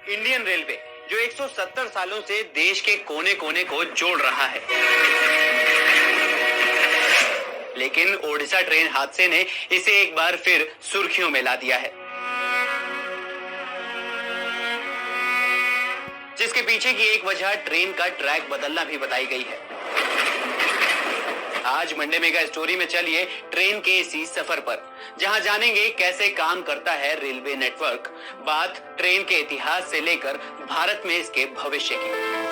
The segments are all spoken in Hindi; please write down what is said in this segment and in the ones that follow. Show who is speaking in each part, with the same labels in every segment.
Speaker 1: इंडियन रेलवे जो 170 सालों से देश के कोने कोने को जोड़ रहा है, लेकिन ओडिशा ट्रेन हादसे ने इसे एक बार फिर सुर्खियों में ला दिया है, जिसके पीछे की एक वजह ट्रेन का ट्रैक बदलना भी बताई गई है। आज मंडे मेगा स्टोरी में चलिए ट्रेन के इसी सफर पर, जहां जानेंगे कैसे काम करता है रेलवे नेटवर्क, बात ट्रेन के इतिहास से लेकर भारत में इसके भविष्य की।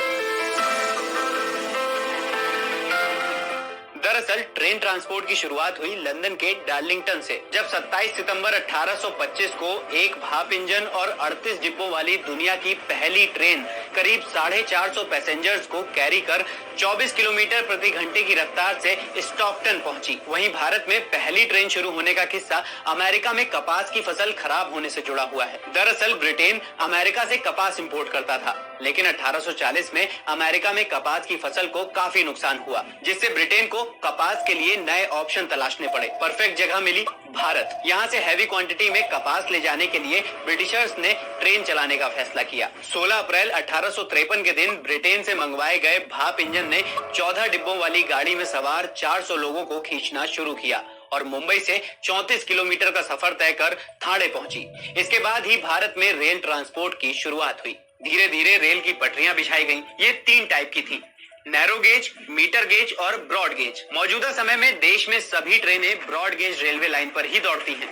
Speaker 1: दरअसल ट्रेन ट्रांसपोर्ट की शुरुआत हुई लंदन के डार्लिंगटन से, जब 27 सितंबर 1825 को एक भाप इंजन और 38 डिब्बों वाली दुनिया की पहली ट्रेन करीब 450 पैसेंजर्स को कैरी कर 24 किलोमीटर प्रति घंटे की रफ्तार से स्टॉकटन पहुंची। वहीं भारत में पहली ट्रेन शुरू होने का किस्सा अमेरिका में कपास की फसल खराब होने से जुड़ा हुआ है। दरअसल ब्रिटेन अमेरिका से कपास इंपोर्ट करता था, लेकिन 1840 में अमेरिका में कपास की फसल को काफी नुकसान हुआ, जिससे ब्रिटेन को कपास के लिए नए ऑप्शन तलाशने पड़े। परफेक्ट जगह मिली भारत। यहाँ से हैवी क्वांटिटी में कपास ले जाने के लिए ब्रिटिशर्स ने ट्रेन चलाने का फैसला किया। 16 अप्रैल 1853 के दिन ब्रिटेन से मंगवाए गए भाप इंजन ने 14 डिब्बों वाली गाड़ी में सवार 400 लोगों को खींचना शुरू किया और मुंबई से 34 किलोमीटर का सफर तय कर ठाणे पहुंची। इसके बाद ही भारत में रेल ट्रांसपोर्ट की शुरुआत हुई। धीरे धीरे रेल की पटरियां बिछाई गईं। ये 3 टाइप की थी, नैरो गेज, मीटर गेज और ब्रॉड गेज। मौजूदा समय में देश में सभी ट्रेनें ब्रॉड गेज रेलवे लाइन पर ही दौड़ती हैं।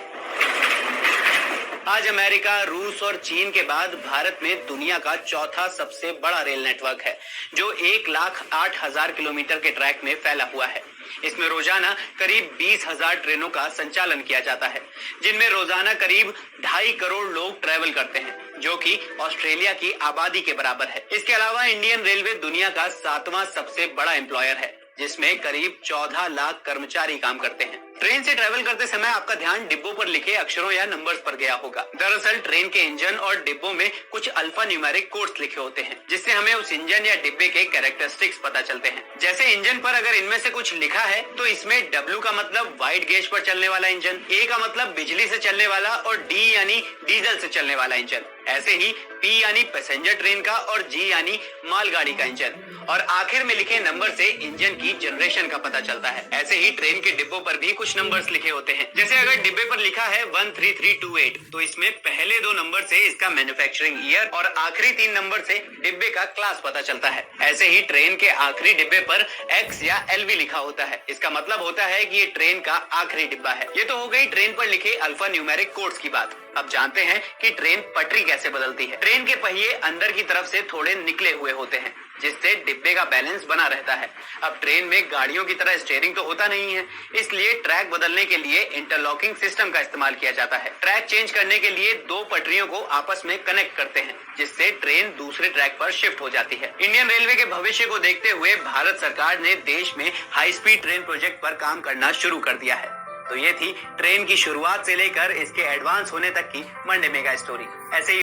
Speaker 1: आज अमेरिका, रूस और चीन के बाद भारत में दुनिया का चौथा सबसे बड़ा रेल नेटवर्क है, जो 1,08,000 किलोमीटर के ट्रैक में फैला हुआ है। इसमें रोजाना करीब 20,000 ट्रेनों का संचालन किया जाता है, जिनमें रोजाना करीब 2.5 करोड़ लोग ट्रैवल करते हैं, जो कि ऑस्ट्रेलिया की आबादी के बराबर है। इसके अलावा इंडियन रेलवे दुनिया का 7वां सबसे बड़ा एम्प्लॉयर है, जिसमें करीब 14 लाख कर्मचारी काम करते हैं। ट्रेन से ट्रैवल करते समय आपका ध्यान डिब्बों पर लिखे अक्षरों या नंबर्स पर गया होगा। दरअसल ट्रेन के इंजन और डिब्बों में कुछ अल्फा न्यूमेरिक कोड्स लिखे होते हैं, जिससे हमें उस इंजन या डिब्बे के कैरेक्टरिस्टिक्स पता चलते हैं। जैसे इंजन पर अगर इनमें से कुछ लिखा है तो इसमें W का मतलब वाइड गेज पर चलने वाला इंजन, A का मतलब बिजली से चलने वाला और D यानी डीजल से चलने वाला इंजन। ऐसे ही P यानी पैसेंजर ट्रेन का और G यानी मालगाड़ी का इंजन, और आखिर में लिखे नंबर से इंजन की जनरेशन का पता चलता है। ऐसे ही ट्रेन के डिब्बों पर भी कुछ नंबर्स लिखे होते हैं। जैसे अगर डिब्बे पर लिखा है 13328 तो इसमें पहले 2 नंबर से इसका मैन्युफैक्चरिंग ईयर और आखिरी 3 नंबर से डिब्बे का क्लास पता चलता है। ऐसे ही ट्रेन के आखिरी डिब्बे पर X या LV लिखा होता है। इसका मतलब होता है कि ये ट्रेन का आखिरी डिब्बा है। ये तो हो गई ट्रेन पर लिखे अल्फा न्यूमेरिक कोड्स की बात। अब जानते हैं कि ट्रेन पटरी कैसे बदलती है। ट्रेन के पहिए अंदर की तरफ से थोड़े निकले हुए होते हैं, जिससे डिब्बे का बैलेंस बना रहता है। अब ट्रेन में गाड़ियों की तरह स्टीयरिंग तो होता नहीं है, इसलिए ट्रैक बदलने के लिए इंटरलॉकिंग सिस्टम का इस्तेमाल किया जाता है। ट्रैक चेंज करने के लिए 2 पटरियों को आपस में कनेक्ट करते हैं, जिससे ट्रेन दूसरे ट्रैक पर शिफ्ट हो जाती है। इंडियन रेलवे के भविष्य को देखते हुए भारत सरकार ने देश में हाई स्पीड ट्रेन प्रोजेक्ट पर काम करना शुरू कर दिया है। तो ये थी ट्रेन की शुरुआत से लेकर इसके एडवांस होने तक की मंडे मेगा स्टोरी। ऐसे ही